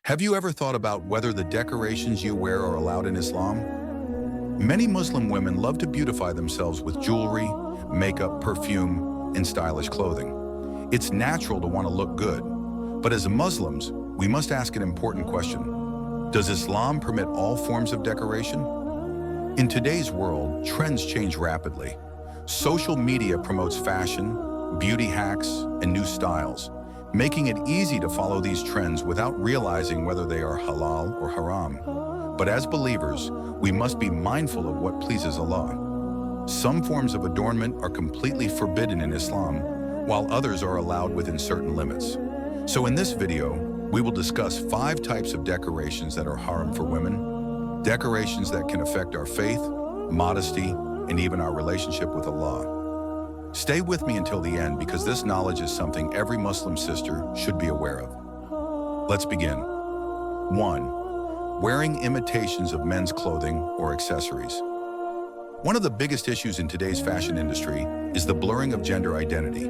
Have you ever thought about whether the decorations you wear are allowed in Islam? Many Muslim women love to beautify themselves with jewelry, makeup, perfume, and stylish clothing. It's natural to want to look good, but as Muslims, we must ask an important question. Does Islam permit all forms of decoration? In today's world, trends change rapidly. Social media promotes fashion, beauty hacks, and new styles, making it easy to follow these trends without realizing whether they are halal or haram. But as believers, we must be mindful of what pleases Allah. Some forms of adornment are completely forbidden in Islam, while others are allowed within certain limits. So in this video, we will discuss 5 types of decorations that are haram for women, decorations that can affect our faith, modesty, and even our relationship with Allah. Stay with me until the end because this knowledge is something every Muslim sister should be aware of. Let's begin. 1. Wearing imitations of men's clothing or accessories. One of the biggest issues in today's fashion industry is the blurring of gender identity.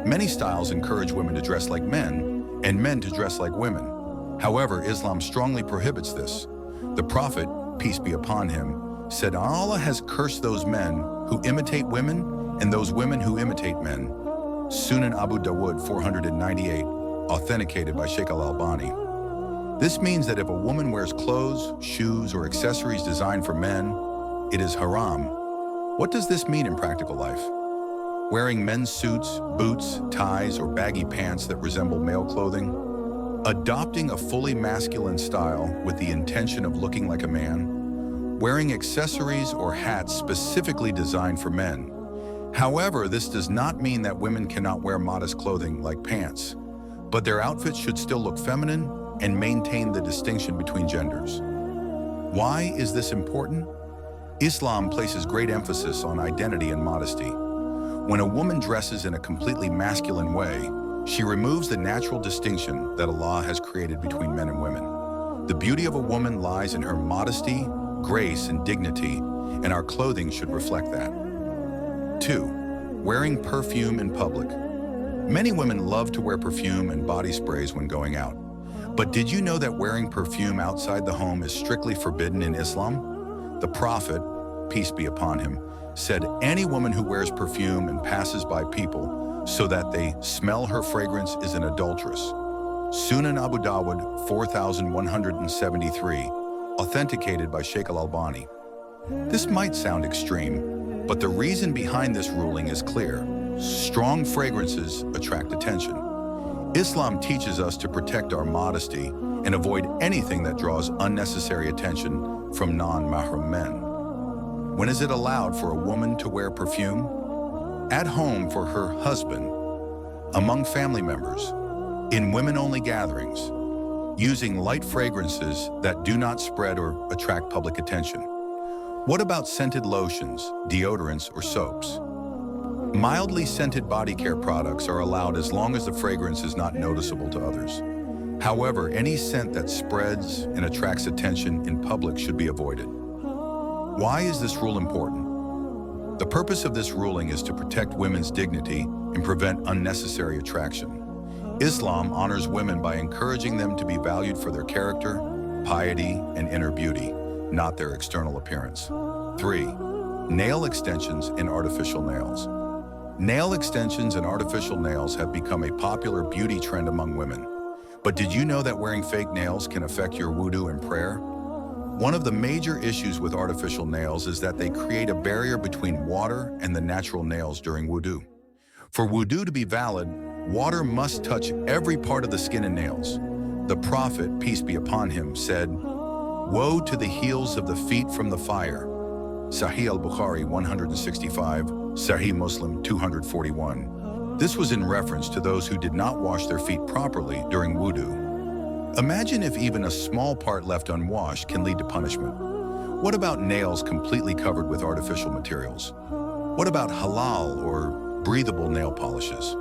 Many styles encourage women to dress like men and men to dress like women. However, Islam strongly prohibits this. The Prophet, peace be upon him, said Allah has cursed those men who imitate women and those women who imitate men. Sunan Abu Dawud 498, authenticated by Sheikh Al-Albani. This means that if a woman wears clothes, shoes, or accessories designed for men, it is haram. What does this mean in practical life? Wearing men's suits, boots, ties, or baggy pants that resemble male clothing? Adopting a fully masculine style with the intention of looking like a man? Wearing accessories or hats specifically designed for men? However, this does not mean that women cannot wear modest clothing like pants, but their outfits should still look feminine and maintain the distinction between genders. Why is this important? Islam places great emphasis on identity and modesty. When a woman dresses in a completely masculine way, she removes the natural distinction that Allah has created between men and women. The beauty of a woman lies in her modesty, grace, and dignity, and our clothing should reflect that. 2. Wearing perfume in public. Many women love to wear perfume and body sprays when going out. But did you know that wearing perfume outside the home is strictly forbidden in Islam? The Prophet, peace be upon him, said any woman who wears perfume and passes by people so that they smell her fragrance is an adulteress. Sunan Abu Dawud 4173, authenticated by Sheikh Al-Albani. This might sound extreme, but the reason behind this ruling is clear. Strong fragrances attract attention. Islam teaches us to protect our modesty and avoid anything that draws unnecessary attention from non-mahram men. When is it allowed for a woman to wear perfume? At home for her husband, among family members, in women-only gatherings, using light fragrances that do not spread or attract public attention. What about scented lotions, deodorants, or soaps? Mildly scented body care products are allowed as long as the fragrance is not noticeable to others. However, any scent that spreads and attracts attention in public should be avoided. Why is this rule important? The purpose of this ruling is to protect women's dignity and prevent unnecessary attraction. Islam honors women by encouraging them to be valued for their character, piety, and inner beauty, not their external appearance. 3. Nail extensions and artificial nails. Nail extensions and artificial nails have become a popular beauty trend among women. But did you know that wearing fake nails can affect your wudu and prayer? One of the major issues with artificial nails is that they create a barrier between water and the natural nails during wudu. For wudu to be valid, water must touch every part of the skin and nails. The Prophet, peace be upon him, said, "Woe to the heels of the feet from the fire." Sahih al-Bukhari 165, Sahih Muslim 241. This was in reference to those who did not wash their feet properly during wudu. Imagine if even a small part left unwashed can lead to punishment. What about nails completely covered with artificial materials? What about halal or breathable nail polishes?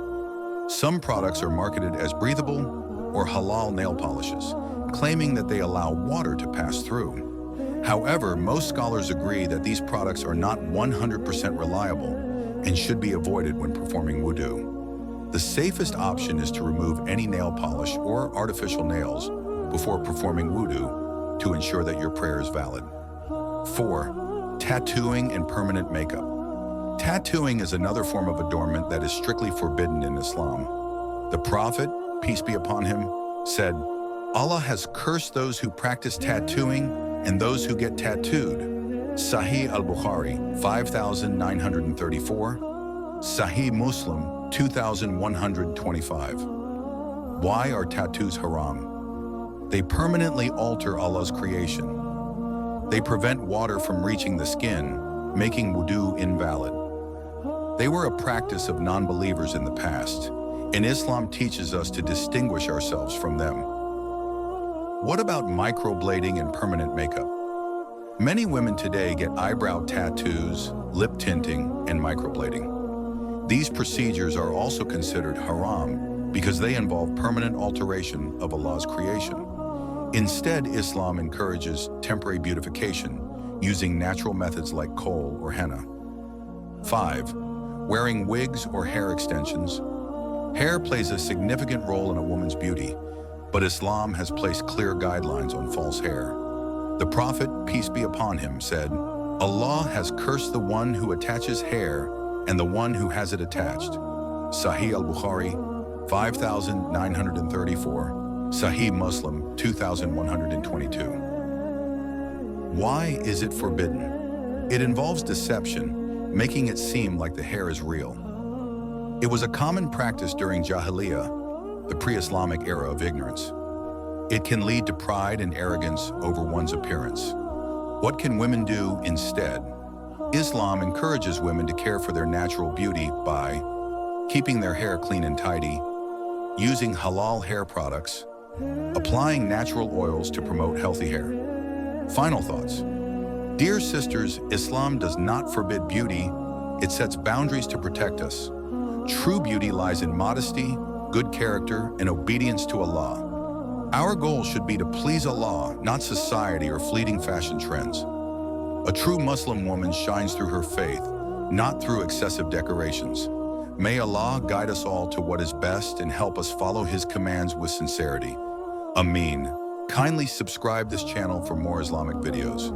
Some products are marketed as breathable or halal nail polishes, claiming that they allow water to pass through. However, most scholars agree that these products are not 100% reliable and should be avoided when performing wudu. The safest option is to remove any nail polish or artificial nails before performing wudu to ensure that your prayer is valid. 4. Tattooing and permanent makeup. Tattooing is another form of adornment that is strictly forbidden in Islam. The Prophet, peace be upon him, said, "Allah has cursed those who practice tattooing and those who get tattooed." Sahih al-Bukhari, 5934, Sahih Muslim, 2125. Why are tattoos haram? They permanently alter Allah's creation. They prevent water from reaching the skin, making wudu invalid. They were a practice of non-believers in the past, and Islam teaches us to distinguish ourselves from them. What about microblading and permanent makeup? Many women today get eyebrow tattoos, lip tinting, and microblading. These procedures are also considered haram because they involve permanent alteration of Allah's creation. Instead, Islam encourages temporary beautification using natural methods like kohl or henna. 5. Wearing wigs or hair extensions. Hair plays a significant role in a woman's beauty, but Islam has placed clear guidelines on false hair. The Prophet, peace be upon him, said, "Allah has cursed the one who attaches hair and the one who has it attached." Sahih al-Bukhari, 5934, Sahih Muslim, 2122. Why is it forbidden? It involves deception, making it seem like the hair is real. It was a common practice during Jahiliyyah, the pre-Islamic era of ignorance. It can lead to pride and arrogance over one's appearance. What can women do instead? Islam encourages women to care for their natural beauty by keeping their hair clean and tidy, using halal hair products, applying natural oils to promote healthy hair. Final thoughts. Dear sisters, Islam does not forbid beauty, it sets boundaries to protect us. True beauty lies in modesty, good character, and obedience to Allah. Our goal should be to please Allah, not society or fleeting fashion trends. A true Muslim woman shines through her faith, not through excessive decorations. May Allah guide us all to what is best and help us follow His commands with sincerity. Ameen. Kindly subscribe this channel for more Islamic videos.